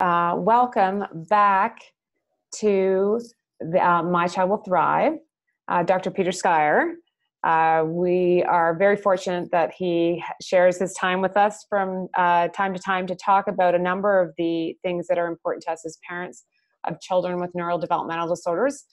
Welcome back to My Child Will Thrive, Dr. Peter Schreier. We are very fortunate that he shares his time with us from time to time to talk about a number of the things that are important to us as parents of children with neurodevelopmental disorders.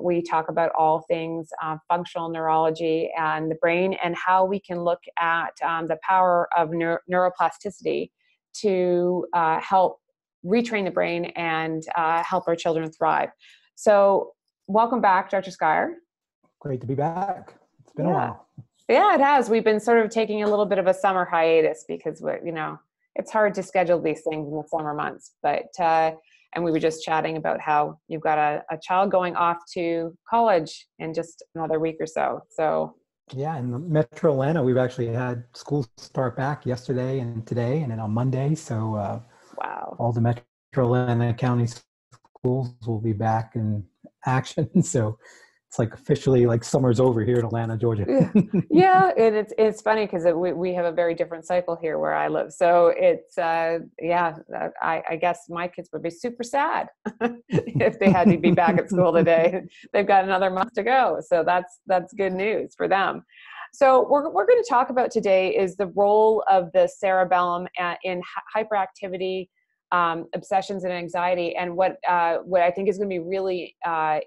We talk about all things functional neurology and the brain, and how we can look at the power of neuroplasticity to help retrain the brain and help our children thrive. So welcome back, Dr. Schreier. Great to be back. It's been a while. Yeah, it has. We've been sort of taking a little bit of a summer hiatus because it's hard to schedule these things in the summer months. But and we were just chatting about how you've got a child going off to college in just another week or so. So yeah, in Metro Atlanta, we've actually had schools start back yesterday and today, and then on Monday. So wow, all the Metro Atlanta County schools will be back in action. So it's like officially like summer's over here in Atlanta, Georgia. Yeah, and it's funny because we have a very different cycle here where I live. So it's I guess my kids would be super sad if they had to be back at school today. They've got another month to go, so that's good news for them. So we're going to talk about today is the role of the cerebellum in hyperactivity, obsessions and anxiety, and what I think is going to be really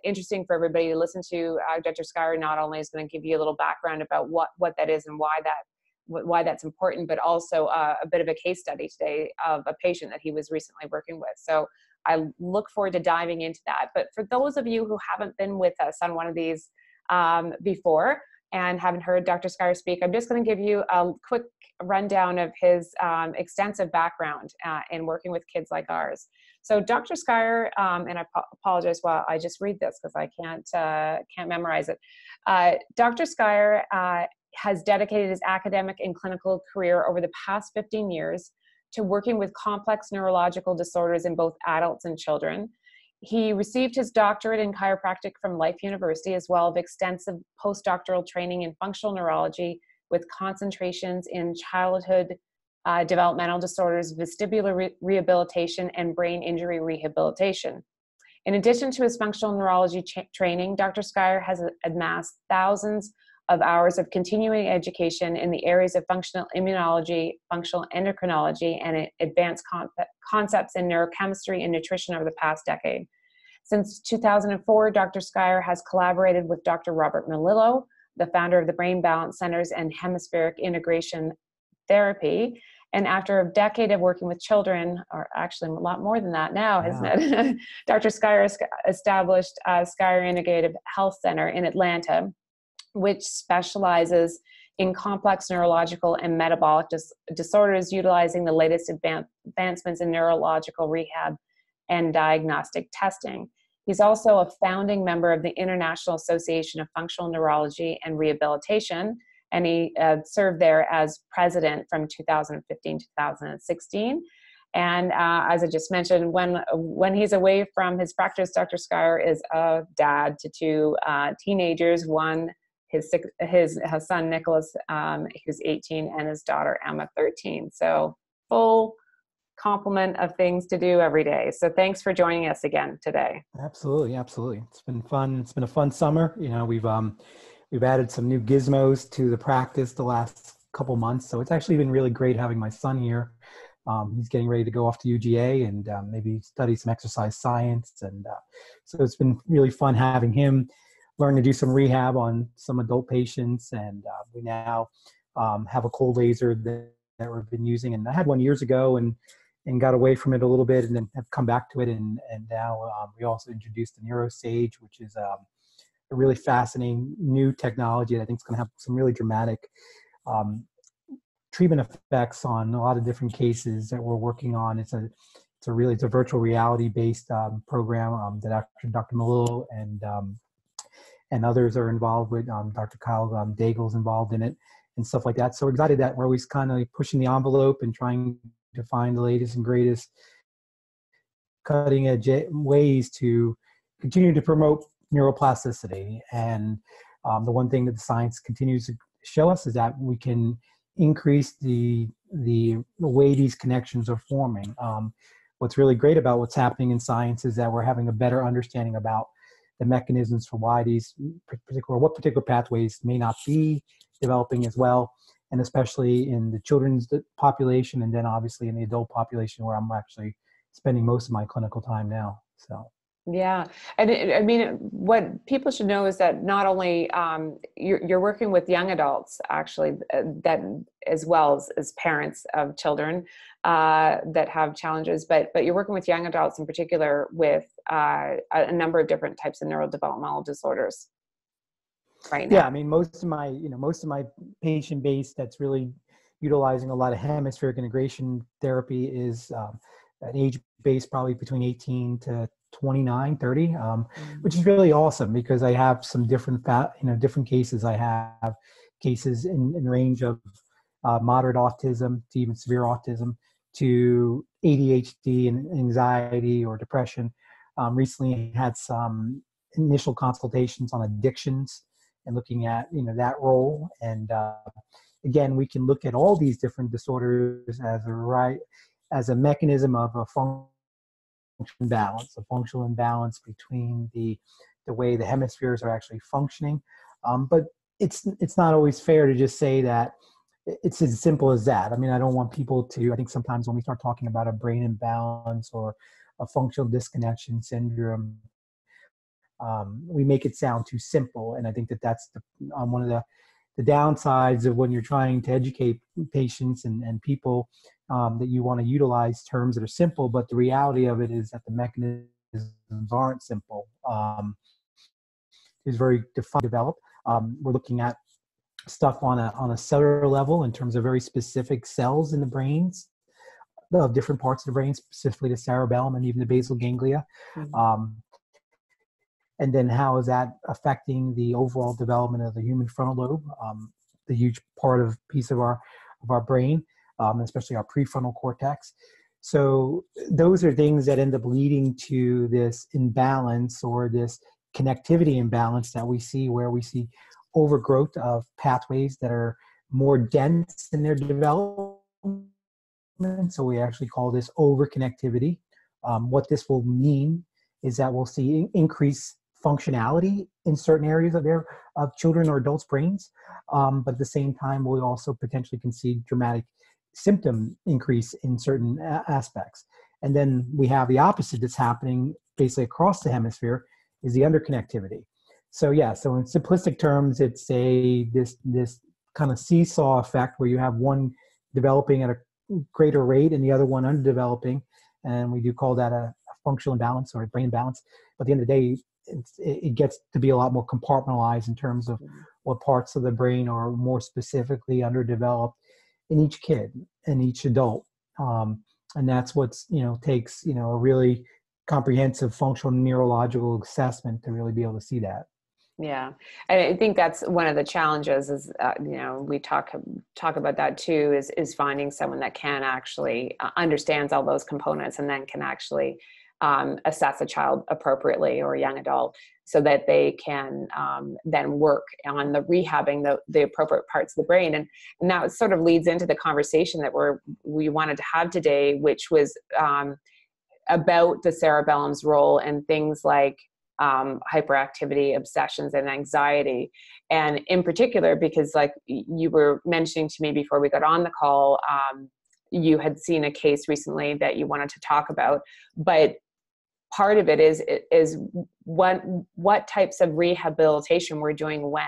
interesting for everybody to listen to. Dr. Schreier not only is going to give you a little background about what that is and why that's important, but also a bit of a case study today of a patient that he was recently working with. So I look forward to diving into that. But for those of you who haven't been with us on one of these before and haven't heard Dr. Schreier speak, I'm just going to give you a quick rundown of his extensive background in working with kids like ours. So Dr. Schreier, and I apologize while I just read this because I can't memorize it. Dr. Schreier has dedicated his academic and clinical career over the past 15 years to working with complex neurological disorders in both adults and children. He received his doctorate in chiropractic from Life University, as well as extensive postdoctoral training in functional neurology with concentrations in childhood developmental disorders, vestibular rehabilitation, and brain injury rehabilitation. In addition to his functional neurology training, Dr. Schreier has amassed thousands of hours of continuing education in the areas of functional immunology, functional endocrinology, and advanced concepts in neurochemistry and nutrition over the past decade. Since 2004, Dr. Schreier has collaborated with Dr. Robert Melillo, the founder of the Brain Balance Centers and Hemispheric Integration Therapy. And after a decade of working with children, or actually a lot more than that now, hasn't it? Dr. Schreier established Schreier Integrative Health Center in Atlanta, which specializes in complex neurological and metabolic disorders, utilizing the latest advancements in neurological rehab and diagnostic testing. He's also a founding member of the International Association of Functional Neurology and Rehabilitation, and he served there as president from 2015 to 2016. And as I just mentioned, when he's away from his practice, Dr. Schreier is a dad to two teenagers, his son Nicholas, who's 18, and his daughter Emma, 13. So full complement of things to do every day. So thanks for joining us again today. Absolutely. It's been fun. It's been a fun summer. We've added some new gizmos to the practice the last couple months. So it's actually been really great having my son here. He's getting ready to go off to UGA and maybe study some exercise science. And so it's been really fun having him learn to do some rehab on some adult patients. And we now have a cold laser that we've been using. And I had one years ago and got away from it a little bit and then have come back to it. And now we also introduced the NeuroSage, which is a really fascinating new technology that I think is going to have some really dramatic treatment effects on a lot of different cases that we're working on. It's a virtual reality based program that Dr. Melillo and others are involved with. Dr. Kyle Daigle's involved in it and stuff like that. So we're excited that we're always kind of pushing the envelope and trying to find the latest and greatest cutting edge ways to continue to promote neuroplasticity. And the one thing that the science continues to show us is that we can increase the way these connections are forming. what's really great about what's happening in science is that we're having a better understanding about the mechanisms for why what particular pathways may not be developing as well, and especially in the children's population, and then obviously in the adult population where I'm actually spending most of my clinical time now. So. Yeah. And I mean, what people should know is that not only you're working with young adults, actually, that as well as parents of children that have challenges, but you're working with young adults in particular with a number of different types of neurodevelopmental disorders right now. Yeah, I mean, most of my patient base that's really utilizing a lot of hemispheric integration therapy is an age base probably between 18 to 29, 30, which is really awesome because I have some different cases. I have cases in range of moderate autism to even severe autism to ADHD and anxiety or depression. Recently had some initial consultations on addictions and looking at that role. And again, we can look at all these different disorders as a mechanism of a functional imbalance between the way the hemispheres are actually functioning. But it's not always fair to just say that it's as simple as that. I mean, I don't want people to, I think sometimes when we start talking about a brain imbalance or a functional disconnection syndrome, we make it sound too simple. And I think that's one of the downsides of when you're trying to educate patients and people, that you want to utilize terms that are simple, but the reality of it is that the mechanisms aren't simple. It's very defined, developed. We're looking at stuff on a cellular level in terms of very specific cells in the brains of different parts of the brain, specifically the cerebellum and even the basal ganglia. And then how is that affecting the overall development of the human frontal lobe, the huge piece of our brain, especially our prefrontal cortex. So those are things that end up leading to this imbalance or this connectivity imbalance that we see, where we see overgrowth of pathways that are more dense in their development. So we actually call this overconnectivity. What this will mean is that we'll see increased functionality in certain areas of children or adults' brains, but at the same time, we also potentially can see dramatic symptom increase in certain aspects. And then we have the opposite that's happening basically across the hemisphere, is the underconnectivity. So in simplistic terms, it's this kind of seesaw effect where you have one developing at a greater rate and the other one underdeveloping, and we do call that a functional imbalance or a brain imbalance. But at the end of the day, it gets to be a lot more compartmentalized in terms of what parts of the brain are more specifically underdeveloped in each kid and each adult. And that's what's, takes, a really comprehensive functional neurological assessment to really be able to see that. Yeah. And I think that's one of the challenges is, we talk about that too, is finding someone that can actually understands all those components and then can actually assess a child appropriately or a young adult so that they can then work on the rehabbing the appropriate parts of the brain. And that sort of leads into the conversation that we wanted to have today, which was about the cerebellum's role and things like hyperactivity, obsessions, and anxiety. And in particular, because like you were mentioning to me before we got on the call, you had seen a case recently that you wanted to talk about, but part of it is what types of rehabilitation we're doing when,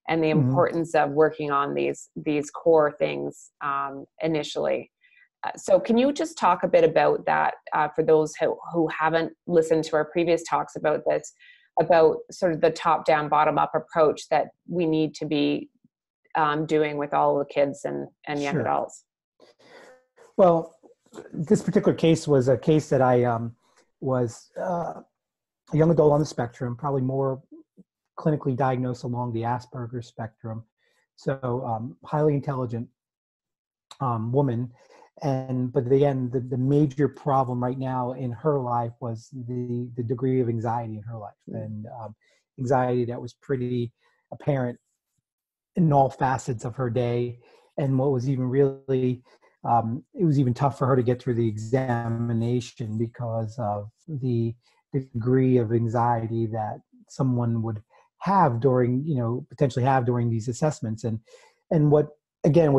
and the importance of working on these core things initially. So can you just talk a bit about that for those who haven't listened to our previous talks about this, about sort of the top-down, bottom-up approach that we need to be doing with all the kids and young adults? Well, this particular case was a case that I was a young adult on the spectrum, probably more clinically diagnosed along the Asperger's spectrum. So highly intelligent woman. But again, the major problem right now in her life was the degree of anxiety in her life, and anxiety that was pretty apparent in all facets of her day. And what was even really it was even tough for her to get through the examination because of the degree of anxiety that someone would have during, potentially have during these assessments. And what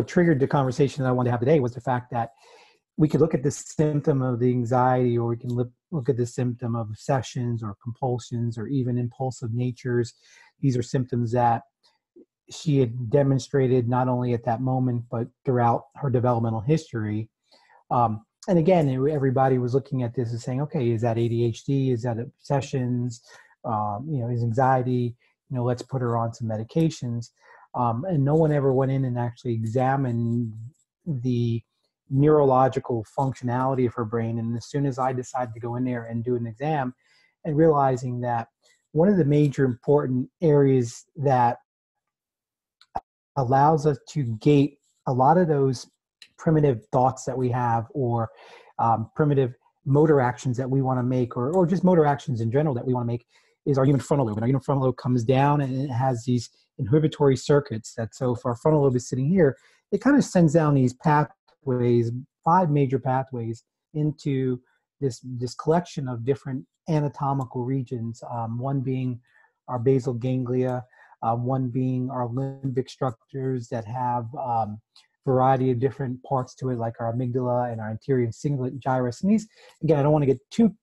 triggered the conversation that I wanted to have today was the fact that we could look at the symptom of the anxiety, or we can look at the symptom of obsessions or compulsions or even impulsive natures. These are symptoms that she had demonstrated not only at that moment, but throughout her developmental history. And again, everybody was looking at this and saying, okay, is that ADHD? Is that obsessions? Is anxiety? Let's put her on some medications. And no one ever went in and actually examined the neurological functionality of her brain. And as soon as I decided to go in there and do an exam, and realizing that one of the major important areas that allows us to gate a lot of those primitive thoughts that we have, or primitive motor actions that we want to make, or just motor actions in general that we want to make, is our human frontal lobe. And our human frontal lobe comes down and it has these inhibitory circuits so if our frontal lobe is sitting here, it kind of sends down these pathways, 5 major pathways, into this collection of different anatomical regions, one being our basal ganglia, one being our limbic structures that have variety of different parts to it, like our amygdala and our anterior cingulate gyrus. And these, again, I don't want to get too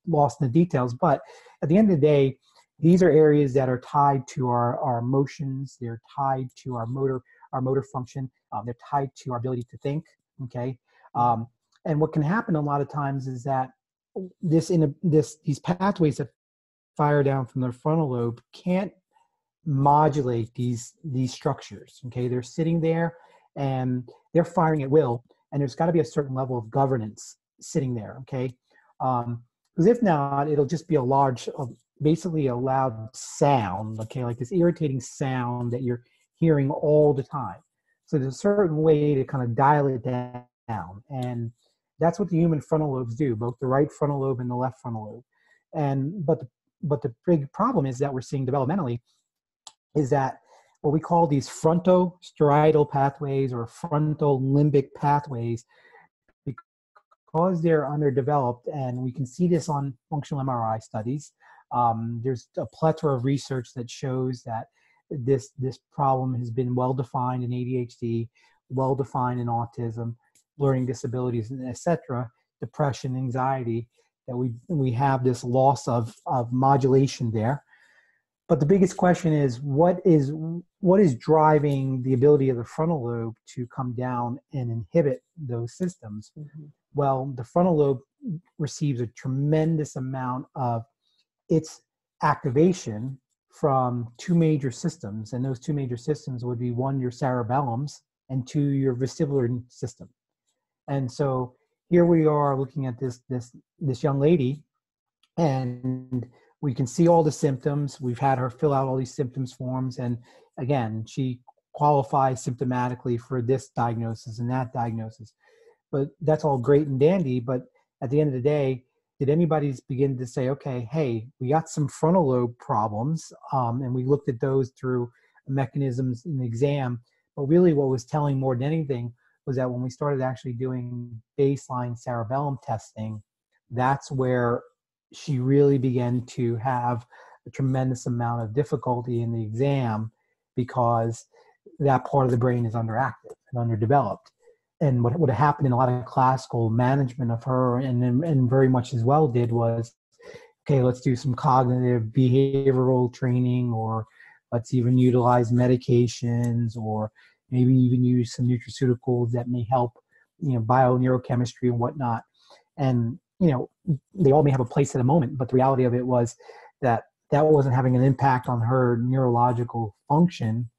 lost in the details, but at the end of the day, these are areas that are tied to our emotions. They're tied to our motor function. They're tied to our ability to think. Okay, and what can happen a lot of times is that these pathways that fire down from the frontal lobe can't modulate these structures. Okay, they're sitting there and they're firing at will, and there's got to be a certain level of governance sitting there. Okay, because if not, it'll just be basically a loud sound. Okay, like this irritating sound that you're hearing all the time. So there's a certain way to kind of dial it down, and that's what the human frontal lobes do, both the right frontal lobe and the left frontal lobe. But the big problem is that we're seeing developmentally is that what we call these fronto-parietal pathways or fronto-limbic pathways, because they're underdeveloped, and we can see this on functional MRI studies. There's a plethora of research that shows that this problem has been well-defined in ADHD, well-defined in autism, learning disabilities, etc., depression, anxiety, that we have this loss of modulation there. But the biggest question is, what is driving the ability of the frontal lobe to come down and inhibit those systems? Mm-hmm. Well, the frontal lobe receives a tremendous amount of its activation from 2 major systems, and those 2 major systems would be, 1, your cerebellums, and 2, your vestibular system. And so here we are looking at this young lady, and we can see all the symptoms. We've had her fill out all these symptoms forms, and again, she qualifies symptomatically for this diagnosis and that diagnosis. But that's all great and dandy, but at the end of the day, did anybody begin to say, okay, hey, we got some frontal lobe problems, and we looked at those through mechanisms in the exam, but really what was telling more than anything was that when we started actually doing baseline cerebellum testing, that's where she really began to have a tremendous amount of difficulty in the exam, because that part of the brain is underactive and underdeveloped. And what would have happened in a lot of classical management of her, and very much as well did, was, okay, let's do some cognitive behavioral training, or let's even utilize medications, or maybe even use some nutraceuticals that may help, bioneurochemistry and whatnot. And, they all may have a place at a moment, but the reality of it was that wasn't having an impact on her neurological function,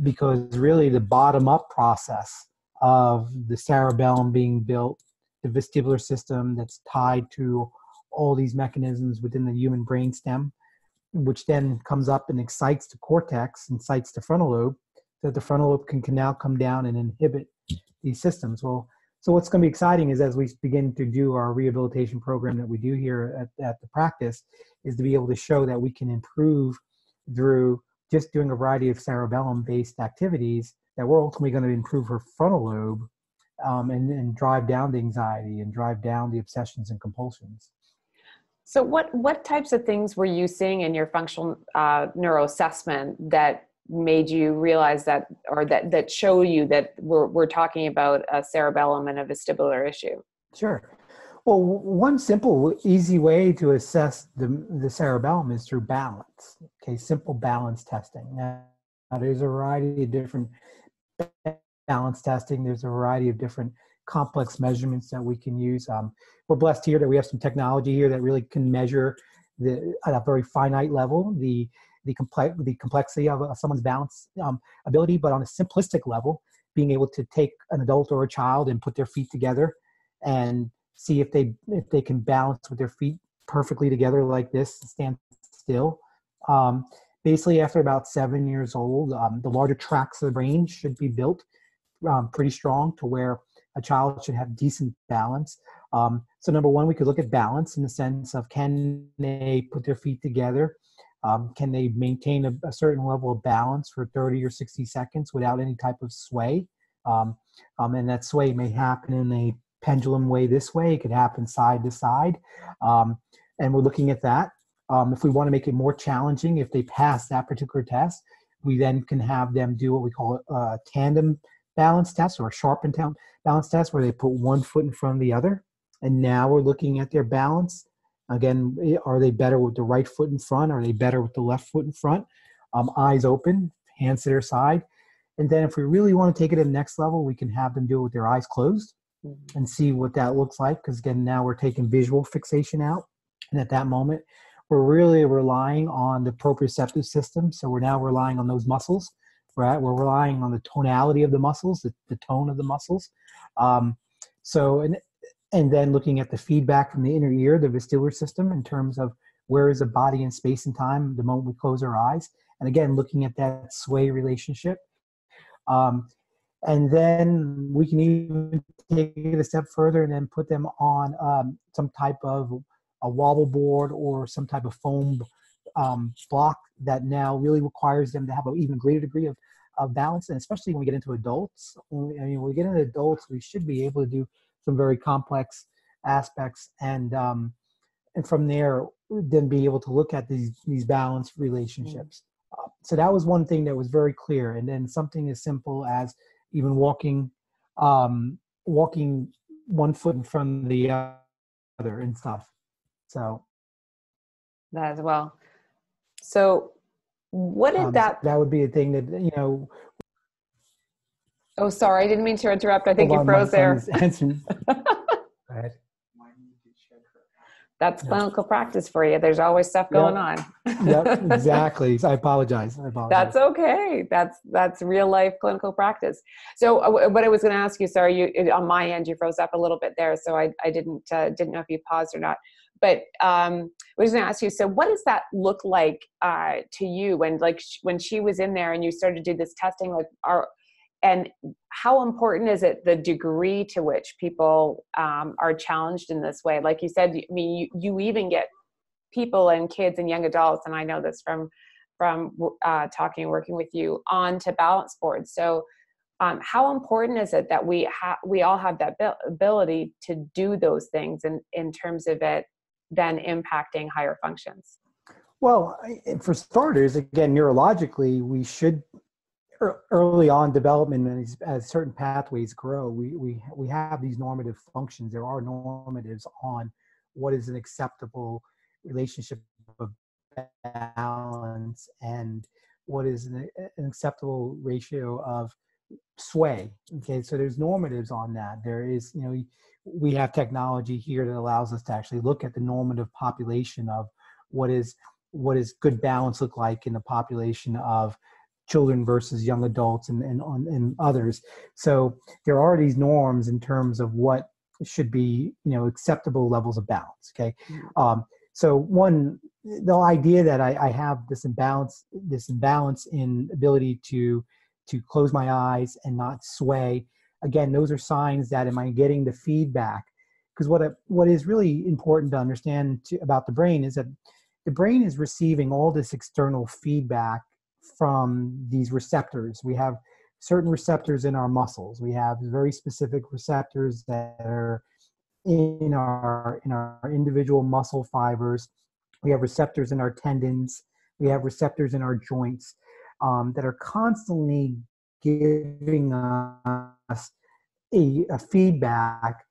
because really the bottom-up process of the cerebellum being built, the vestibular system that's tied to all these mechanisms within the human brainstem, which then comes up and excites the cortex, incites the frontal lobe, so that the frontal lobe can now come down and inhibit these systems. Well, so what's going to be exciting is, as we begin to do our rehabilitation program that we do here at the practice, is to be able to show that we can improve through just doing a variety of cerebellum-based activities, that we're ultimately going to improve her frontal lobe and drive down the anxiety and drive down the obsessions and compulsions. So what types of things were you seeing in your functional neuroassessment that made you realize that, or that show you that we're talking about a cerebellum and a vestibular issue? Sure. Well, one simple, easy way to assess the cerebellum is through balance. Okay, simple balance testing. Now, there's a variety of different balance testing. There's a variety of different complex measurements that we can use. We're blessed here that we have some technology here that really can measure at a very finite level the complexity of someone's balance ability, but on a simplistic level, being able to take an adult or a child and put their feet together and see if they can balance with their feet perfectly together like this, stand still. Basically, after about 7 years old, the larger tracts of the brain should be built pretty strong to where a child should have decent balance. So number one, we could look at balance in the sense of, can they put their feet together? Can they maintain a certain level of balance for 30 or 60 seconds without any type of sway? And that sway may happen in a pendulum way this way. It could happen side to side. And we're looking at that. If we want to make it more challenging, if they pass that particular test, we then can have them do what we call a tandem balance test, or a sharpened balance test, where they put one foot in front of the other. And now we're looking at their balance. Again, are they better with the right foot in front? Are they better with the left foot in front? Eyes open, hands to their side. And then if we really want to take it to the next level, we can have them do it with their eyes closed and see what that looks like. Because again, now we're taking visual fixation out. And at that moment, we're really relying on the proprioceptive system. So we're now relying on those muscles, right? We're relying on the tonality of the muscles, the tone of the muscles. And then looking at the feedback from the inner ear, the vestibular system, in terms of where is the body in space and time the moment we close our eyes. And again, looking at that sway relationship. And then we can even take it a step further and then put them on some type of a wobble board or some type of foam block that now really requires them to have an even greater degree of balance. And especially when we get into adults, when we get into adults, we should be able to do some very complex aspects, and from there then be able to look at these balance relationships. So that was one thing that was very clear. And then something as simple as even walking one foot in front of the other and stuff. So that as well. So what did that would be a thing that, Oh, sorry, I didn't mean to interrupt. I think you froze there. Go ahead. That's clinical practice for you. There's always stuff going on. Yep, exactly. I apologize. That's okay. That's real life clinical practice. So what I was going to ask you, sorry, on my end, you froze up a little bit there. So I didn't know if you paused or not. But I was going to ask you, so what does that look like to you when she was in there and you started to do this testing, and how important is it, the degree to which people are challenged in this way? Like you said, I mean, you even get people and kids and young adults, and I know this from talking and working with you, onto balance boards. So how important is it that we all have that ability to do those things in terms of it then impacting higher functions? Well, for starters, again, neurologically, we should, early on development, as certain pathways grow, we have these normative functions. There are normatives on what is an acceptable relationship of balance and what is an acceptable ratio of sway. Okay, so there's normatives on that. There is, we have technology here that allows us to actually look at the normative population of what is good balance look like in the population of children versus young adults and others. So there are these norms in terms of what should be, acceptable levels of balance. Okay. So the idea that I have this imbalance in ability to close my eyes and not sway, again, those are signs that, am I getting the feedback? Because what is really important to understand about the brain is that the brain is receiving all this external feedback from these receptors. We have certain receptors in our muscles. We have very specific receptors that are in our individual muscle fibers. We have receptors in our tendons. We have receptors in our joints that are constantly giving us a feedback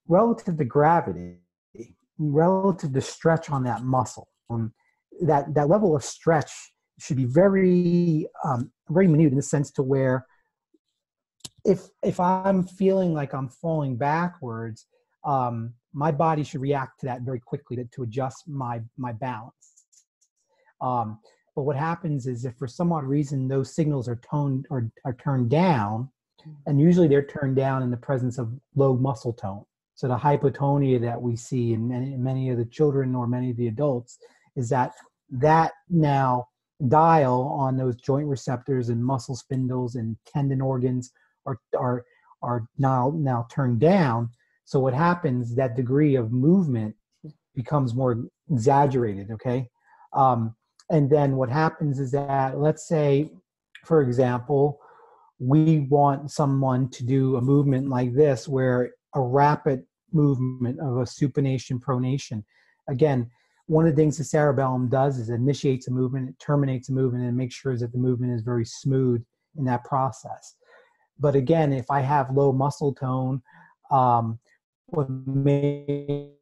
relative to gravity, relative to stretch on that muscle. That level of stretch should be very very minute in the sense to where if I'm feeling like I'm falling backwards, my body should react to that very quickly to adjust my balance. But what happens is if for some odd reason those signals are turned down, and usually they're turned down in the presence of low muscle tone. So the hypotonia that we see in many of the children or many of the adults is that now dial on those joint receptors and muscle spindles and tendon organs are now turned down. So what happens, that degree of movement becomes more exaggerated, okay? And then what happens is that, let's say, for example, we want someone to do a movement like this, where a rapid movement of a supination, pronation. Again, one of the things the cerebellum does is it initiates a movement, it terminates a movement, and makes sure that the movement is very smooth in that process. But again, if I have low muscle tone, what may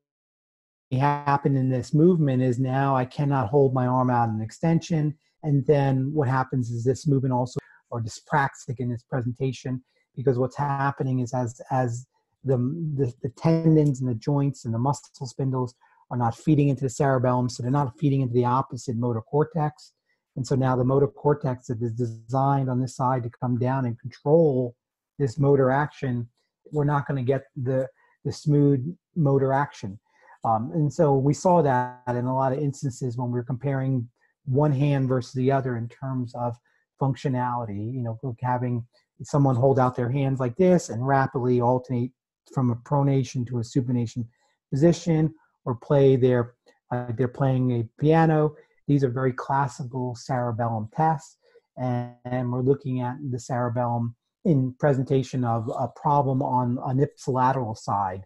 happen in this movement is now I cannot hold my arm out in extension. And then what happens is this movement also, or dyspraxic in its presentation, because what's happening is as the tendons and the joints and the muscle spindles are not feeding into the cerebellum, so they're not feeding into the opposite motor cortex. And so now the motor cortex that is designed on this side to come down and control this motor action, we're not going to get the smooth motor action. And so we saw that in a lot of instances when we were comparing one hand versus the other in terms of functionality, having someone hold out their hands like this and rapidly alternate from a pronation to a supination position, or they're playing a piano. These are very classical cerebellum tests, and we're looking at the cerebellum in presentation of a problem on an ipsilateral side,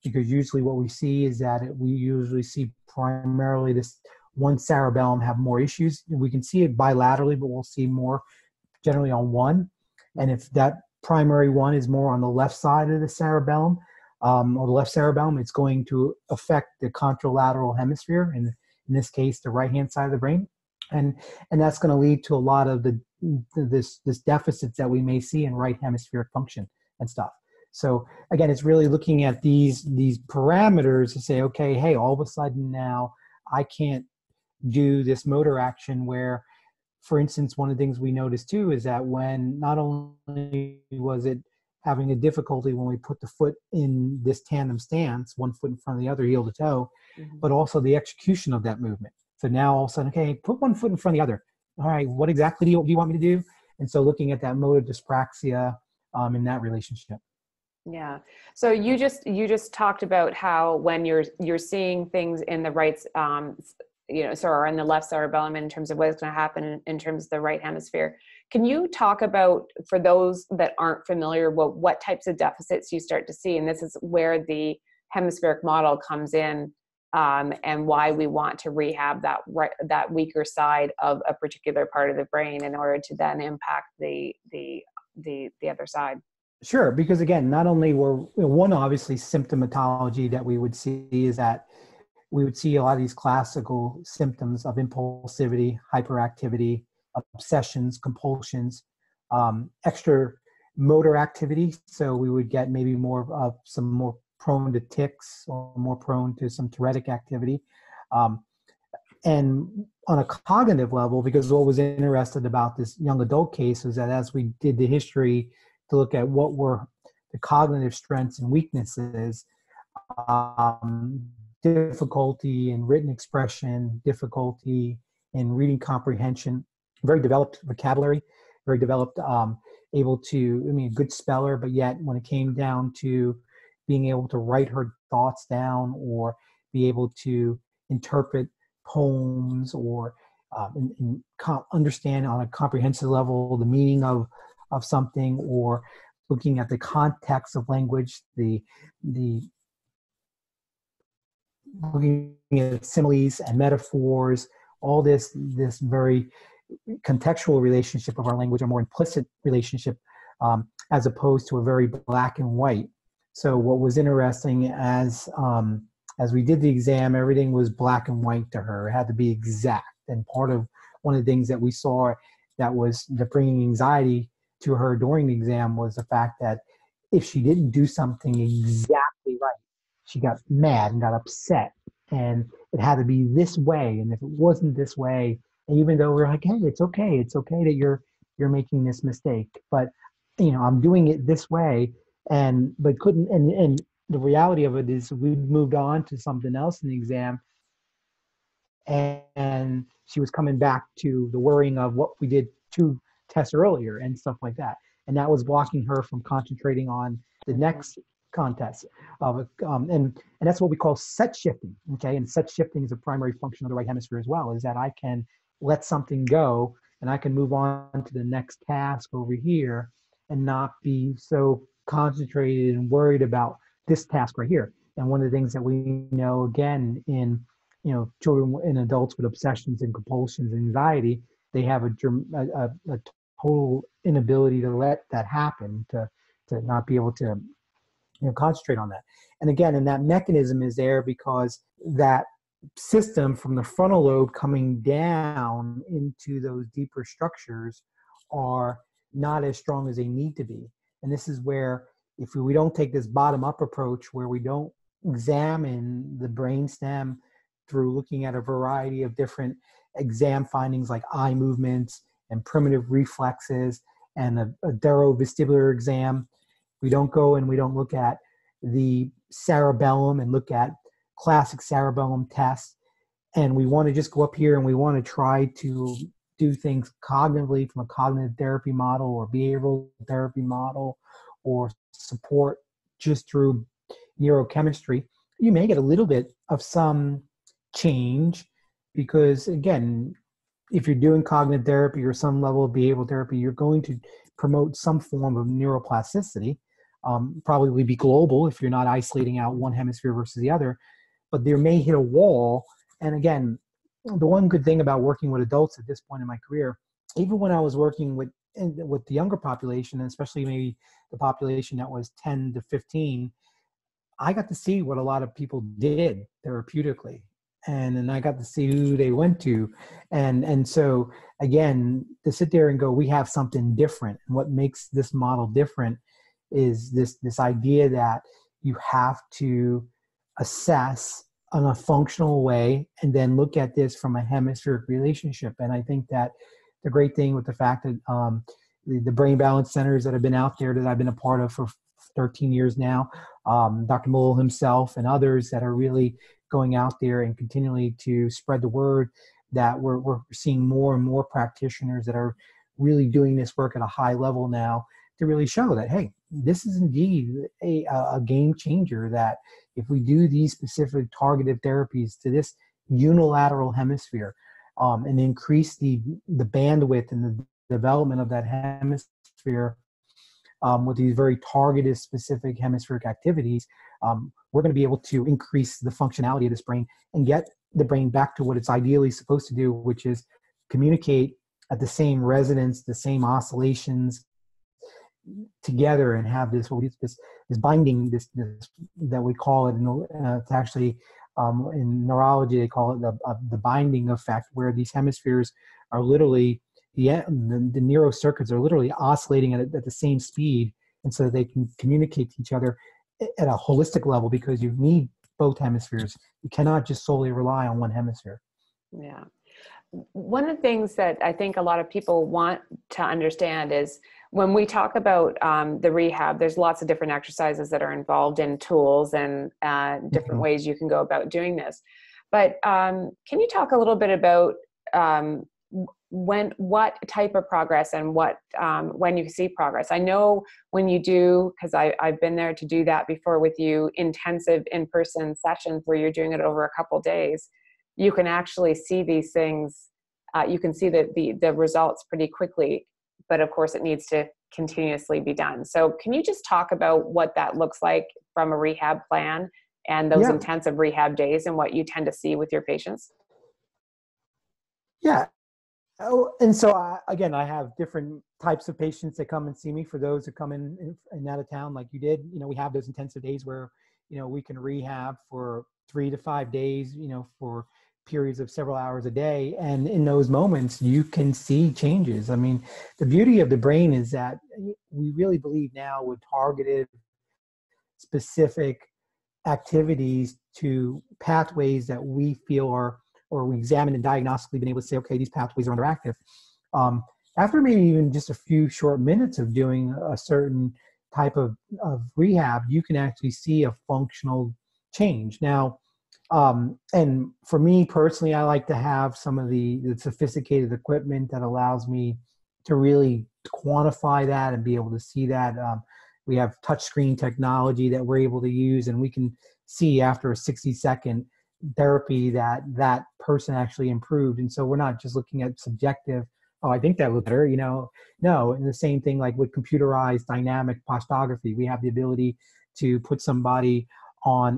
because usually what we see is that we usually see primarily this one cerebellum have more issues. We can see it bilaterally, but we'll see more generally on one. And if that primary one is more on the left side of the cerebellum, or the left cerebellum, it's going to affect the contralateral hemisphere, and in this case, the right-hand side of the brain. And that's going to lead to a lot of this deficits that we may see in right hemispheric function and stuff. So again, it's really looking at these parameters to say, okay, hey, all of a sudden now I can't do this motor action where, for instance, one of the things we noticed too is that when not only was it having a difficulty when we put the foot in this tandem stance, one foot in front of the other, heel to toe, but also the execution of that movement. So now all of a sudden, okay, put one foot in front of the other. All right, what exactly do you want me to do? And so looking at that motor dyspraxia in that relationship. Yeah. So you just talked about how when you're seeing things in the right, or in the left cerebellum in terms of what's going to happen in terms of the right hemisphere. Can you talk about, for those that aren't familiar, what types of deficits you start to see? And this is where the hemispheric model comes in, and why we want to rehab that weaker side of a particular part of the brain in order to then impact the other side. Sure, because again, not only one obviously symptomatology that we would see is that we would see a lot of these classical symptoms of impulsivity, hyperactivity, obsessions, compulsions, extra motor activity. So we would get maybe some more prone to tics or more prone to some Tourettic activity. And on a cognitive level, because what was interesting about this young adult case is that as we did the history to look at what were the cognitive strengths and weaknesses, difficulty in written expression, difficulty in reading comprehension, very developed vocabulary, very developed, a good speller, but yet when it came down to being able to write her thoughts down or be able to interpret poems or understand on a comprehensive level the meaning of of something, or looking at the context of language, the looking at similes and metaphors, all this very contextual relationship of our language, a more implicit relationship, as opposed to a very black and white. So what was interesting, as we did the exam, everything was black and white to her. It had to be exact. And one of the things that we saw that was bringing anxiety to her during the exam was the fact that if she didn't do something exactly right, she got mad and got upset. And it had to be this way. And if it wasn't this way, and even though we're like, hey, it's okay that you're making this mistake, but I'm doing it this way, but couldn't. And the reality of it is, we moved on to something else in the exam, and she was coming back to the worrying of what we did 2 tests earlier and stuff like that, and that was blocking her from concentrating on the next contest. And that's what we call set shifting. Okay, and set shifting is a primary function of the right hemisphere as well. Is that I can let something go and I can move on to the next task over here and not be so concentrated and worried about this task right here. And one of the things that we know, again, in children and adults with obsessions and compulsions and anxiety, they have a total inability to let that happen, to not be able to concentrate on that. And again, and that mechanism is there because that system from the frontal lobe coming down into those deeper structures are not as strong as they need to be. And this is where, if we don't take this bottom-up approach, where we don't examine the brainstem through looking at a variety of different exam findings like eye movements and primitive reflexes and a neurovestibular exam, we don't go and we don't look at the cerebellum and look at classic cerebellum tests, and we want to just go up here and we want to try to do things cognitively from a cognitive therapy model or behavioral therapy model, or support just through neurochemistry, you may get a little bit of some change, because again, if you're doing cognitive therapy or some level of behavioral therapy, you're going to promote some form of neuroplasticity, probably be global if you're not isolating out one hemisphere versus the other, but there may hit a wall. And again, the one good thing about working with adults at this point in my career, even when I was working with the younger population, and especially maybe the population that was 10 to 15, I got to see what a lot of people did therapeutically. And then I got to see who they went to. And so again, to sit there and go, we have something different. And what makes this model different is this idea that you have to assess in a functional way and then look at this from a hemispheric relationship. And I think that the great thing with the fact that the brain balance centers that have been out there that I've been a part of for 13 years now, Dr. Mull himself and others that are really going out there and continually to spread the word, that we're seeing more and more practitioners that are really doing this work at a high level now, to really show that, hey, this is indeed a game changer, that if we do these specific targeted therapies to this unilateral hemisphere, and increase the bandwidth and the development of that hemisphere, with these very targeted specific hemispheric activities, we're going to be able to increase the functionality of this brain and get the brain back to what it's ideally supposed to do, which is communicate at the same resonance, the same oscillations together, and have this binding, this that we call it. It's actually in neurology they call it the binding effect, where these hemispheres are literally the neurocircuits are literally oscillating at the same speed, and so they can communicate to each other at a holistic level, because you need both hemispheres. You cannot just solely rely on one hemisphere. Yeah. One of the things that I think a lot of people want to understand is, when we talk about the rehab, there's lots of different exercises that are involved in tools and different ways you can go about doing this. But can you talk a little bit about what type of progress and when you see progress? I know when you do, because I've been there to do that before with you, intensive in-person sessions where you're doing it over a couple of days, you can actually see these things. You can see the results pretty quickly, but of course it needs to continuously be done. So can you just talk about what that looks like from a rehab plan and those Yeah. intensive rehab days and what you tend to see with your patients? Yeah. Oh, and so again, I have different types of patients that come and see me. For those who come in and out of town, like you did, we have those intensive days where, we can rehab for 3 to 5 days, for periods of several hours a day. And in those moments, you can see changes. I mean, the beauty of the brain is that we really believe now with targeted, specific activities to pathways that we feel are, or we examine and diagnostically been able to say, okay, these pathways are underactive. After maybe even just a few short minutes of doing a certain type of rehab, you can actually see a functional change. Now, and for me personally, I like to have some of the sophisticated equipment that allows me to really quantify that and be able to see that. We have touchscreen technology that we're able to use, and we can see after a 60-second therapy that that person actually improved. And so we're not just looking at subjective, oh, I think that looked better, No, and the same thing like with computerized dynamic postography, we have the ability to put somebody on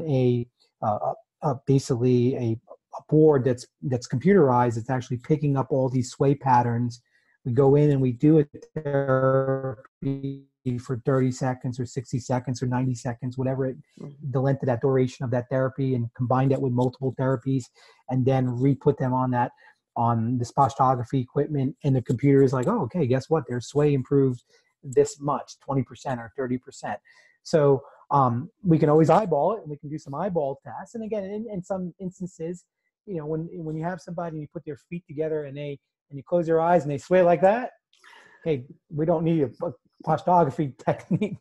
basically a board that's computerized. It's actually picking up all these sway patterns. We go in and we do a therapy for 30 seconds or 60 seconds or 90 seconds, whatever the length of that duration of that therapy, and combine that with multiple therapies, and then re-put them on this postography equipment. And the computer is like, oh, okay, guess what? Their sway improved this much, 20% or 30%. So we can always eyeball it, and we can do some eyeball tests. And again, in some instances, when you have somebody and you put their feet together and you close your eyes and they sway like that, hey, we don't need a postography technique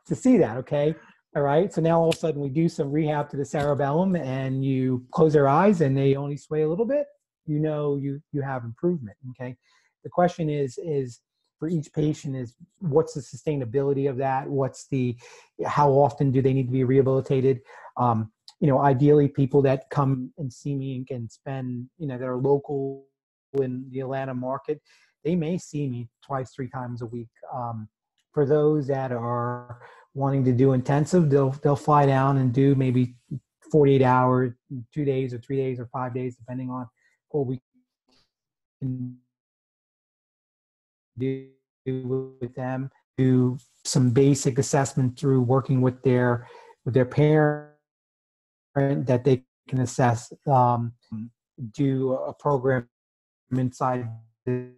to see that, okay? All right, so now all of a sudden we do some rehab to the cerebellum and you close their eyes and they only sway a little bit, you have improvement, okay? The question is for each patient is, what's the sustainability of that? How often do they need to be rehabilitated? Ideally people that come and see me and can spend, that are local in the Atlanta market, they may see me 2-3 times a week. For those that are wanting to do intensive, they'll fly down and do maybe 48 hours, 2 days or 3 days or 5 days, depending on what we can do with them. Do some basic assessment through working with their parent that they can assess. Do a program inside the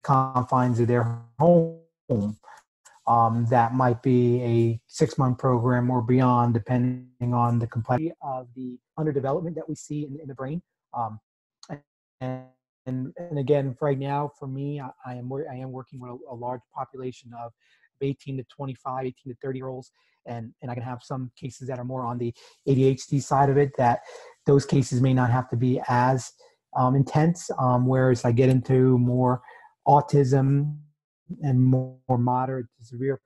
confines of their home. That might be a 6-month program or beyond, depending on the complexity of the underdevelopment that we see in the brain. And again, right now, for me, I am working with a large population of 18 to 25, 18 to 30-year-olds, and I can have some cases that are more on the ADHD side of it, that those cases may not have to be as intense, whereas I get into more autism and more moderate to severe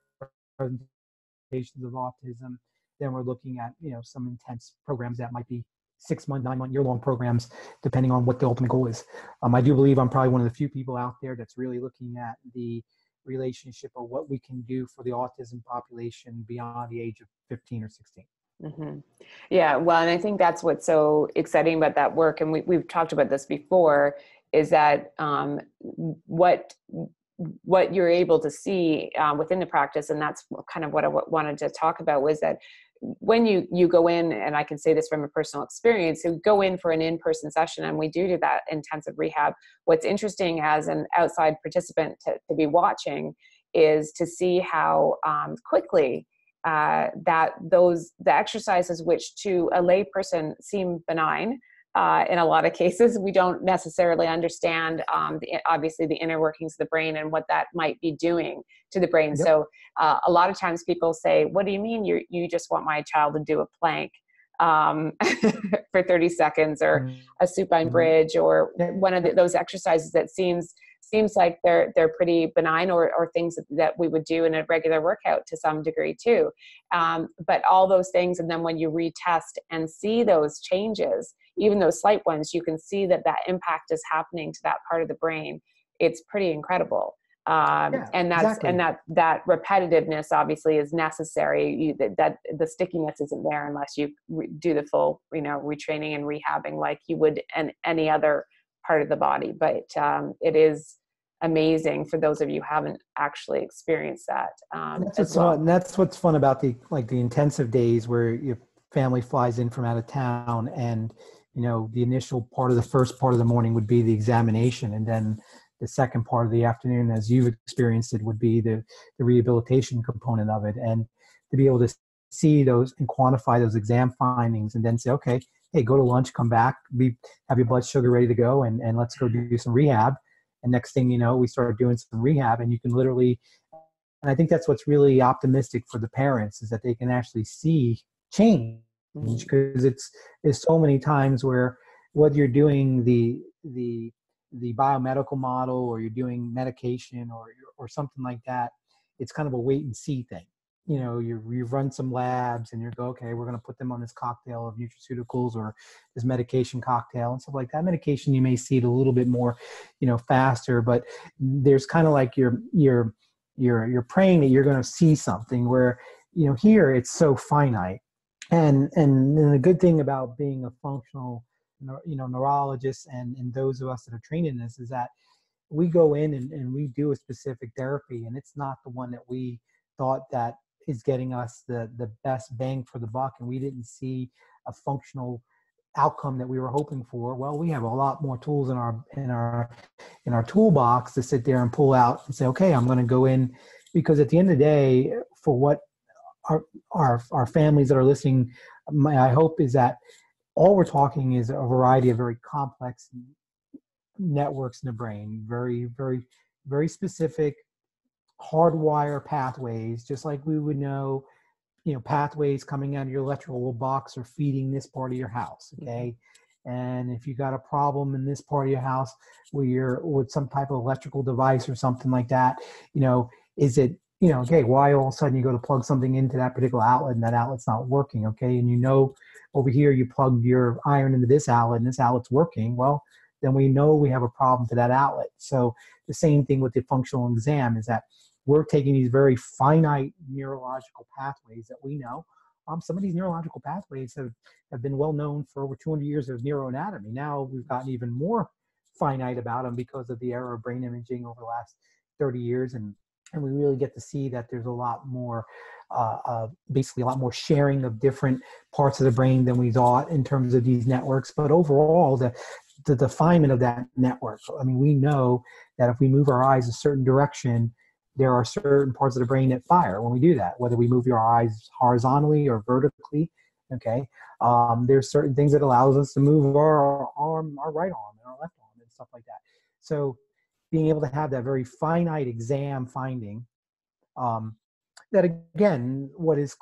presentations of autism, then we're looking at some intense programs that might be 6-month, 9-month, year-long programs, depending on what the ultimate goal is. I do believe I'm probably one of the few people out there that's really looking at the relationship of what we can do for the autism population beyond the age of 15 or 16. Mm-hmm. Yeah, well, and I think that's what's so exciting about that work, and we've talked about this before, is that what you're able to see within the practice, and that's kind of what I wanted to talk about, was that when you go in, and I can say this from a personal experience, you go in for an in-person session, and we do that intensive rehab. What's interesting as an outside participant to be watching is to see how quickly the exercises, which to a lay person seem benign, in a lot of cases, we don't necessarily understand obviously the inner workings of the brain and what that might be doing to the brain. Yep. So a lot of times people say, what do you mean you just want my child to do a plank for 30 seconds or a supine bridge or one of those exercises that seems like they're pretty benign or things that we would do in a regular workout to some degree too. But all those things, and then when you retest and see those changes, even those slight ones, you can see that impact is happening to that part of the brain. It's pretty incredible. Yeah, And exactly. that repetitiveness obviously is necessary. That the stickiness isn't there unless you do the full, retraining and rehabbing like you would in any other part of the body. But it is amazing for those of you who haven't actually experienced that And that's as what's fun. well. And that's what's fun about the intensive days where your family flies in from out of town, and the initial part of the first part of the morning would be the examination, and then the second part of the afternoon, as you've experienced it, would be the rehabilitation component of it, and to be able to see those and quantify those exam findings, and then say, okay, hey, go to lunch, come back, we have your blood sugar ready to go, and let's go do some rehab. And next thing you know, we start doing some rehab, and you can literally, and I think that's what's really optimistic for the parents, is that they can actually see change, Mhm. because there's so many times where whether you're doing the biomedical model or you're doing medication or something like that, it's kind of a wait and see thing. You run some labs and you go, okay, we're going to put them on this cocktail of nutraceuticals or this medication cocktail and stuff like that. Medication, you may see it a little bit more, faster, but there's kind of like you're praying that you're going to see something where here it's so finite. And the good thing about being a functional neurologist, and those of us that are trained in this, is that we go in and we do a specific therapy, and it's not the one that we thought that is getting us the best bang for the buck, and we didn't see a functional outcome that we were hoping for. Well, we have a lot more tools in our toolbox to sit there and pull out and say, okay, I'm going to go in, because at the end of the day, for what our families that are listening, I hope is that all we're talking is a variety of very complex networks in the brain, very, very, very specific hardwire pathways, just like we would know, pathways coming out of your electrical box are feeding this part of your house. Okay. And if you got a problem in this part of your house where you're with some type of electrical device or something like that, is it, okay, why all of a sudden you go to plug something into that particular outlet and that outlet's not working? Okay. And over here you plugged your iron into this outlet and this outlet's working. Well, then we know we have a problem to that outlet. So the same thing with the functional exam is that we're taking these very finite neurological pathways that we know. Some of these neurological pathways have been well known for over 200 years of neuroanatomy. Now we've gotten even more finite about them because of the era of brain imaging over the last 30 years. And we really get to see that there's a lot more, basically a lot more sharing of different parts of the brain than we thought in terms of these networks. But overall, the definement of that network, I mean, we know that if we move our eyes a certain direction, there are certain parts of the brain that fire when we do that, whether we move your eyes horizontally or vertically. Okay. There's certain things that allows us to move our arm, our right arm and our left arm and stuff like that. So being able to have that very finite exam finding, that again, what is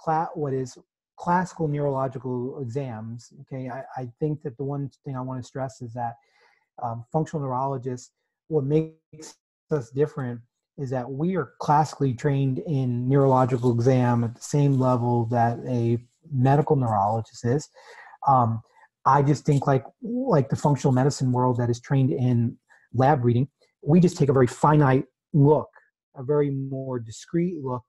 classical neurological exams. Okay. I think that the one thing I want to stress is that functional neurologists, what makes us different is that we are classically trained in neurological exam at the same level that a medical neurologist is. I just think like the functional medicine world that is trained in lab reading, we just take a very finite look, a very more discrete look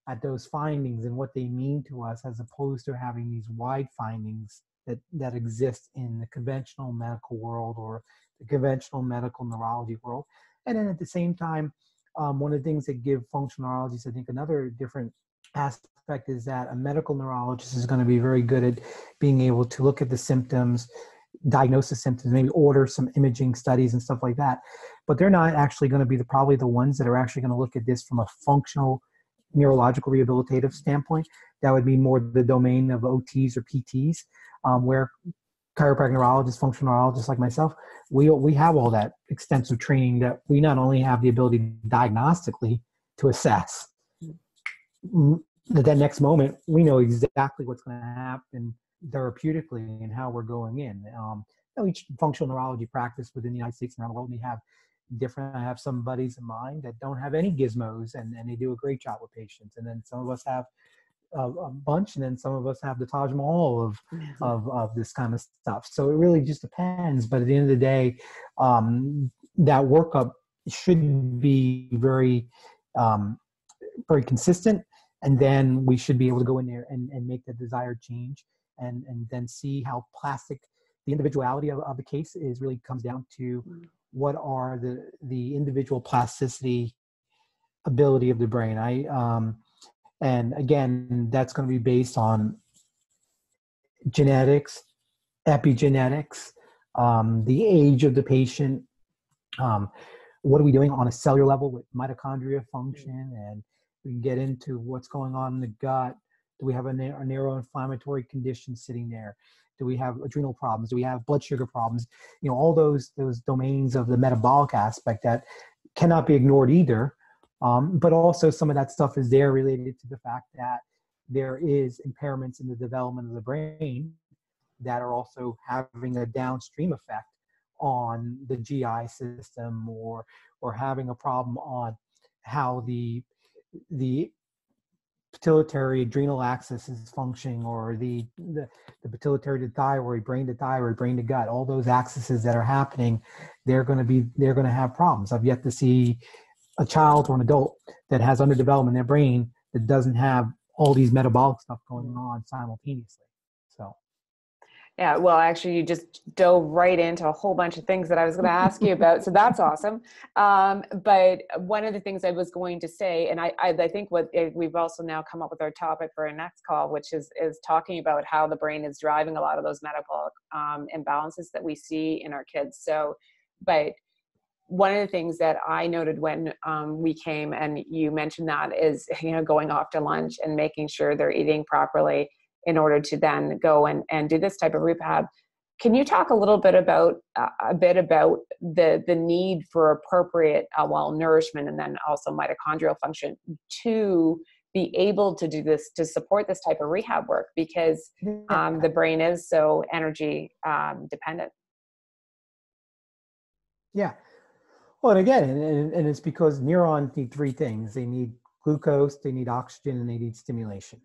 at those findings and what they mean to us, as opposed to having these wide findings that exist in the conventional medical world or the conventional medical neurology world. And then at the same time, one of the things that give functional neurologists, I think, another different aspect is that a medical neurologist is going to be very good at being able to look at the symptoms, diagnose the symptoms, maybe order some imaging studies and stuff like that. But they're not actually going to be probably the ones that are actually going to look at this from a functional neurological rehabilitative standpoint. That would be more the domain of OTs or PTs, where chiropractic neurologists, functional neurologists like myself, we have all that extensive training that we not only have the ability diagnostically to assess, that next moment we know exactly what's going to happen therapeutically and how we're going in. Each functional neurology practice within the United States and around the world, we have different. I have some buddies of mine that don't have any gizmos, and they do a great job with patients. And then some of us have a bunch, and then some of us have the Taj Mahal of this kind of stuff. So it really just depends. But at the end of the day, that workup should be very consistent, and then we should be able to go in there and make the desired change, and then see how plastic the individuality of the case is really comes down to what are the individual plasticity ability of the brain. And again, that's going to be based on genetics, epigenetics, the age of the patient, what are we doing on a cellular level with mitochondria function, and we can get into what's going on in the gut. Do we have a neuroinflammatory condition sitting there? Do we have adrenal problems? Do we have blood sugar problems? All those domains of the metabolic aspect that cannot be ignored either. But also some of that stuff is there related to the fact that there is impairments in the development of the brain that are also having a downstream effect on the GI system, or having a problem on how the pituitary adrenal axis is functioning, or the pituitary to thyroid, brain to gut, all those axes that are happening, they're going to have problems. I've yet to see a child or an adult that has underdevelopment in their brain that doesn't have all these metabolic stuff going on simultaneously. So. Yeah, well, actually, you just dove right into a whole bunch of things that I was going to ask you about. So that's awesome. But one of the things I was going to say, and I think what we've also now come up with our topic for our next call, which is talking about how the brain is driving a lot of those metabolic imbalances that we see in our kids. So, but one of the things that I noted when we came, and you mentioned that, is, going off to lunch and making sure they're eating properly in order to then go and do this type of rehab. Can you talk a little bit about the need for appropriate nourishment, and then also mitochondrial function, to be able to do this, to support this type of rehab work, because the brain is so energy dependent? Yeah. Well, and again, and it's because neurons need three things. They need glucose, they need oxygen, and they need stimulation.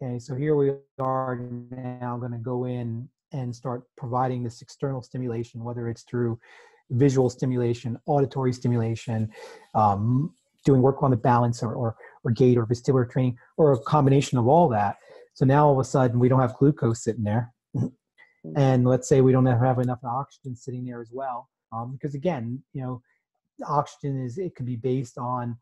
Okay, so here we are now going to go in and start providing this external stimulation, whether it's through visual stimulation, auditory stimulation, doing work on the balance or gait or vestibular training, or a combination of all that. So now all of a sudden we don't have glucose sitting there. And let's say we don't have enough oxygen sitting there as well. Because again, oxygen it could be based on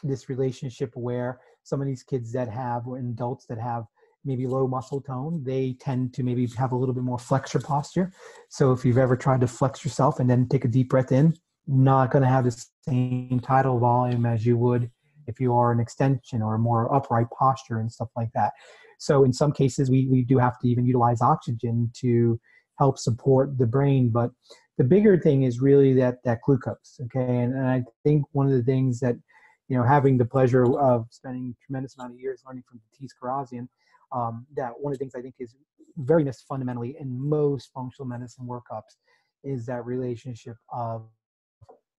this relationship where some of these kids that have, or adults that have maybe low muscle tone, they tend to maybe have a little bit more flexor posture. So if you've ever tried to flex yourself and then take a deep breath in, not going to have the same tidal volume as you would if you are an extension or a more upright posture and stuff like that. So in some cases, we do have to even utilize oxygen to help support the brain. But the bigger thing is really that glucose, okay? And I think one of the things that, having the pleasure of spending a tremendous amount of years learning from Tatis Karazian, that one of the things I think is very fundamentally in most functional medicine workups is that relationship of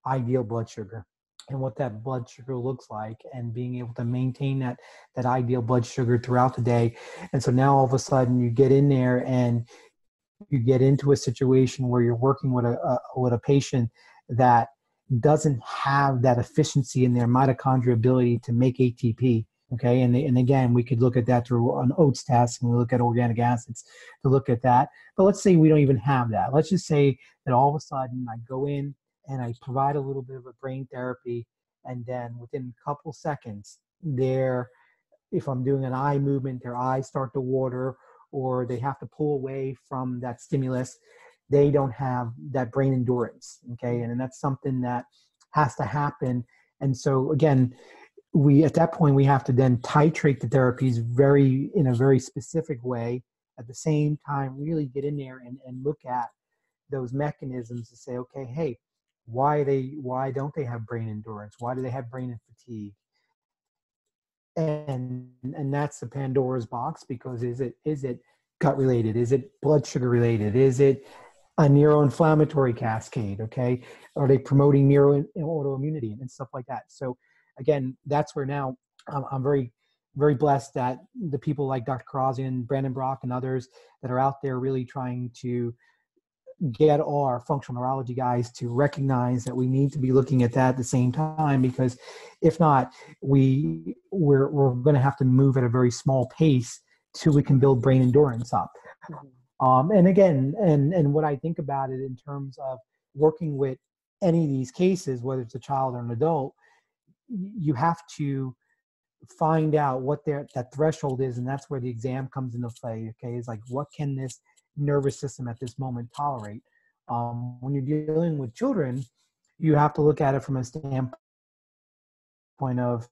ideal blood sugar and what that blood sugar looks like, and being able to maintain that ideal blood sugar throughout the day. And so now all of a sudden you get in there and you get into a situation where you're working with a patient that doesn't have that efficiency in their mitochondrial ability to make ATP. Okay, and again, we could look at that through an oats test, and we look at organic acids to look at that. But let's say we don't even have that. Let's just say that all of a sudden I go in and I provide a little bit of a brain therapy, and then within a couple seconds, if I'm doing an eye movement, their eyes start to water, or they have to pull away from that stimulus, they don't have that brain endurance, okay? And that's something that has to happen. And so again, at that point, we have to then titrate the therapies in a very specific way. At the same time, really get in there and look at those mechanisms to say, okay, hey, why don't they have brain endurance? Why do they have brain fatigue? And that's the Pandora's box, because is it gut related? Is it blood sugar related? Is it a neuroinflammatory cascade? Okay, are they promoting autoimmunity and stuff like that? So again, that's where now I'm very, very blessed that the people like Dr. Karazian, Brandon Brock, and others that are out there really trying to get our functional neurology guys to recognize that we need to be looking at that at the same time, because if not, we're going to have to move at a very small pace till we can build brain endurance up. And again, and what I think about it in terms of working with any of these cases, whether it's a child or an adult, you have to find out what that threshold is, and that's where the exam comes into play. Okay, it's like, what can this nervous system at this moment tolerate? When you're dealing with children, you have to look at it from a standpoint of,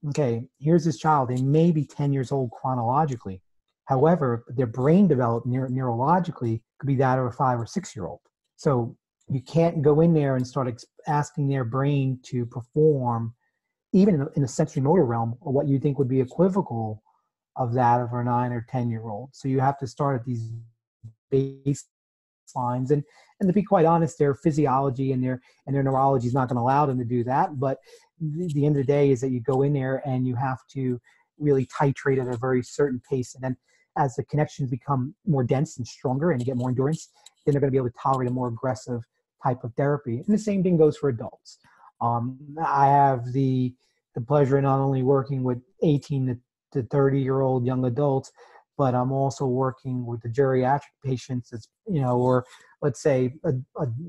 okay, here's this child. They may be 10 years old chronologically. However, their brain development neurologically could be that of a 5 or 6 year old. So you can't go in there and start asking their brain to perform, even in a sensory motor realm, or what you think would be equivocal of that of a 9 or 10 year old. So you have to start at these baselines, and to be quite honest, their physiology and their neurology is not going to allow them to do that. But the end of the day is that you go in there and you have to really titrate at a very certain pace, and then as the connections become more dense and stronger and you get more endurance, then they're going to be able to tolerate a more aggressive type of therapy. And the same thing goes for adults. I have the pleasure of not only working with 18 to 30-year-old young adults, but I'm also working with the geriatric patients, that's, or let's say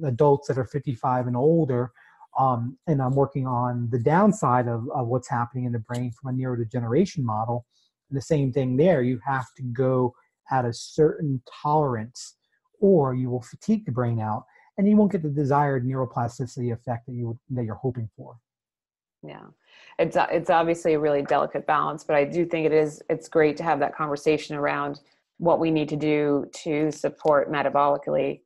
adults that are 55 and older. And I'm working on the downside of what's happening in the brain from a neurodegeneration model. And the same thing there, you have to go at a certain tolerance, or you will fatigue the brain out, and you won't get the desired neuroplasticity effect that you're hoping for. Yeah, it's obviously a really delicate balance, but I do think it's great to have that conversation around what we need to do to support metabolically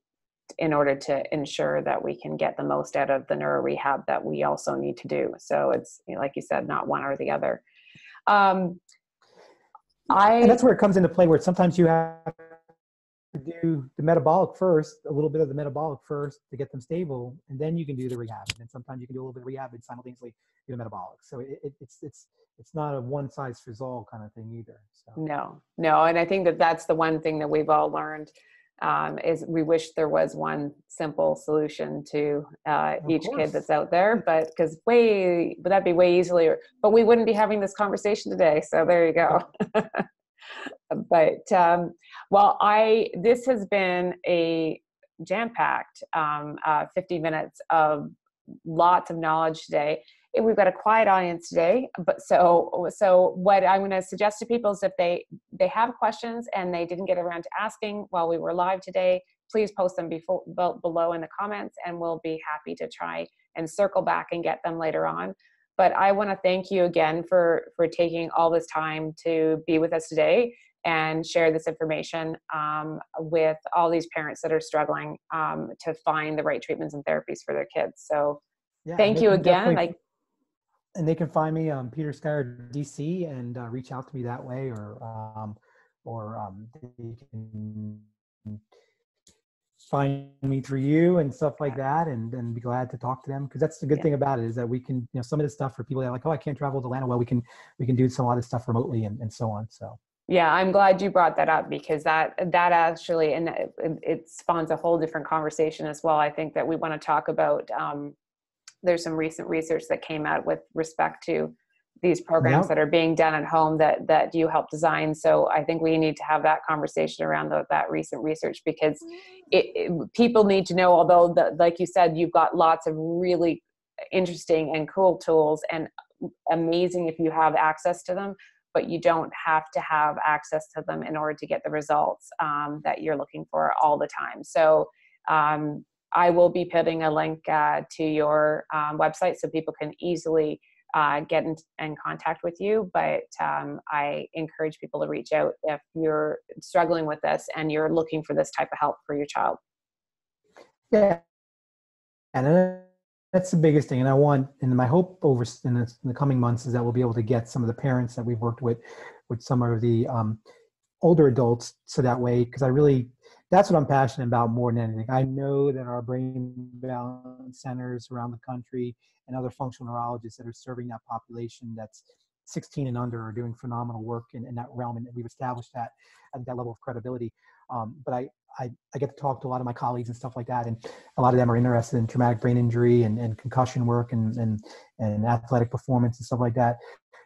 in order to ensure that we can get the most out of the neuro rehab that we also need to do. So it's, like you said, not one or the other. And that's where it comes into play, where sometimes you have to do the metabolic first, a little bit of the metabolic first to get them stable, and then you can do the rehab. And then sometimes you can do a little bit of rehab and simultaneously do the metabolic. So it's not a one size fits all kind of thing either. So. No. And I think that's the one thing that we've all learned, is we wish there was one simple solution to each kid that's out there, but that'd be way easier, but we wouldn't be having this conversation today. So there you go. But, this has been a jam-packed 50 minutes of lots of knowledge today. And we've got a quiet audience today, but so what I'm going to suggest to people is if they have questions and they didn't get around to asking while we were live today, please post them below in the comments, and we'll be happy to try and circle back and get them later on. But I want to thank you again for taking all this time to be with us today and share this information with all these parents that are struggling to find the right treatments and therapies for their kids. So thank you again. And they can find me on Peter Schuyler DC and reach out to me that way, or they can find me through you and stuff like that, and be glad to talk to them, because that's the good thing about it, is that we can, some of this stuff for people that are like, oh, I can't travel to Atlanta. Well, we can do some of this stuff remotely and so on. So. Yeah, I'm glad you brought that up, because that actually, and it spawns a whole different conversation as well. I think that we want to talk about, there's some recent research that came out with respect to these programs that are being done at home that you help design. So I think we need to have that conversation around that recent research, because people need to know, although like you said, you've got lots of really interesting and cool tools, and amazing if you have access to them, but you don't have to have access to them in order to get the results that you're looking for all the time. So I will be putting a link to your website so people can easily get in contact with you. But I encourage people to reach out if you're struggling with this and you're looking for this type of help for your child. Yeah. And that's the biggest thing. And my hope in the coming months is that we'll be able to get some of the parents that we've worked with some of the older adults, so that way, because that's what I'm passionate about more than anything. I know that our brain balance centers around the country and other functional neurologists that are serving that population that's 16 and under are doing phenomenal work in that realm, and we've established that level of credibility. But I get to talk to a lot of my colleagues and stuff like that, and a lot of them are interested in traumatic brain injury and concussion work and athletic performance and stuff like that.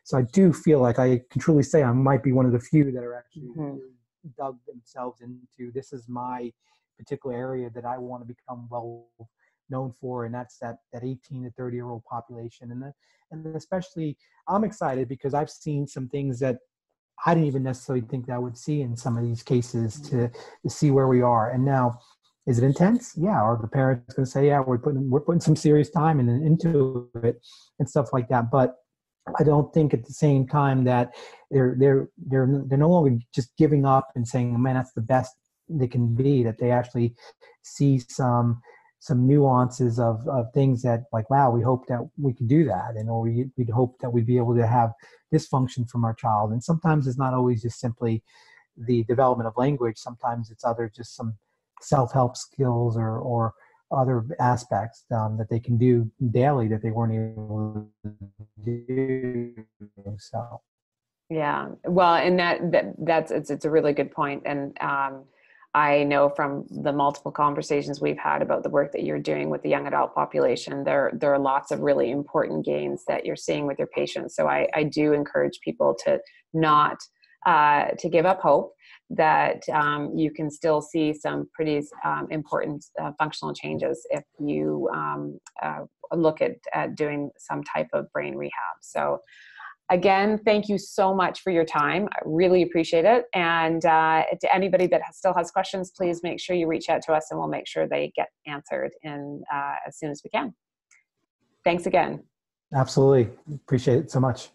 So I do feel like I can truly say I might be one of the few that are actually really dug themselves into, this is my particular area that I want to become well known for, and that's that 18 to 30-year-old population. And especially I'm excited because I've seen some things that I didn't even necessarily think that I would see in some of these cases to see where we are. And now, is it intense? Yeah. Are the parents going to say, yeah, we're putting some serious time into it and stuff like that. But I don't think at the same time that they're no longer just giving up and saying, man, that's the best they can be, that they actually see some nuances of things that, like, wow, we hope that we can do that. And or we'd hope that we'd be able to have this function from our child. And sometimes it's not always just simply the development of language. Sometimes it's just some self-help skills or other aspects that they can do daily that they weren't able to do. So. Yeah, well, and it's a really good point. And I know from the multiple conversations we've had about the work that you're doing with the young adult population, there are lots of really important gains that you're seeing with your patients. So I do encourage people to not to give up hope, that you can still see some pretty important functional changes if you look at doing some type of brain rehab. So again, thank you so much for your time. I really appreciate it. And to anybody that still has questions, please make sure you reach out to us and we'll make sure they get answered as soon as we can. Thanks again. Absolutely. Appreciate it so much.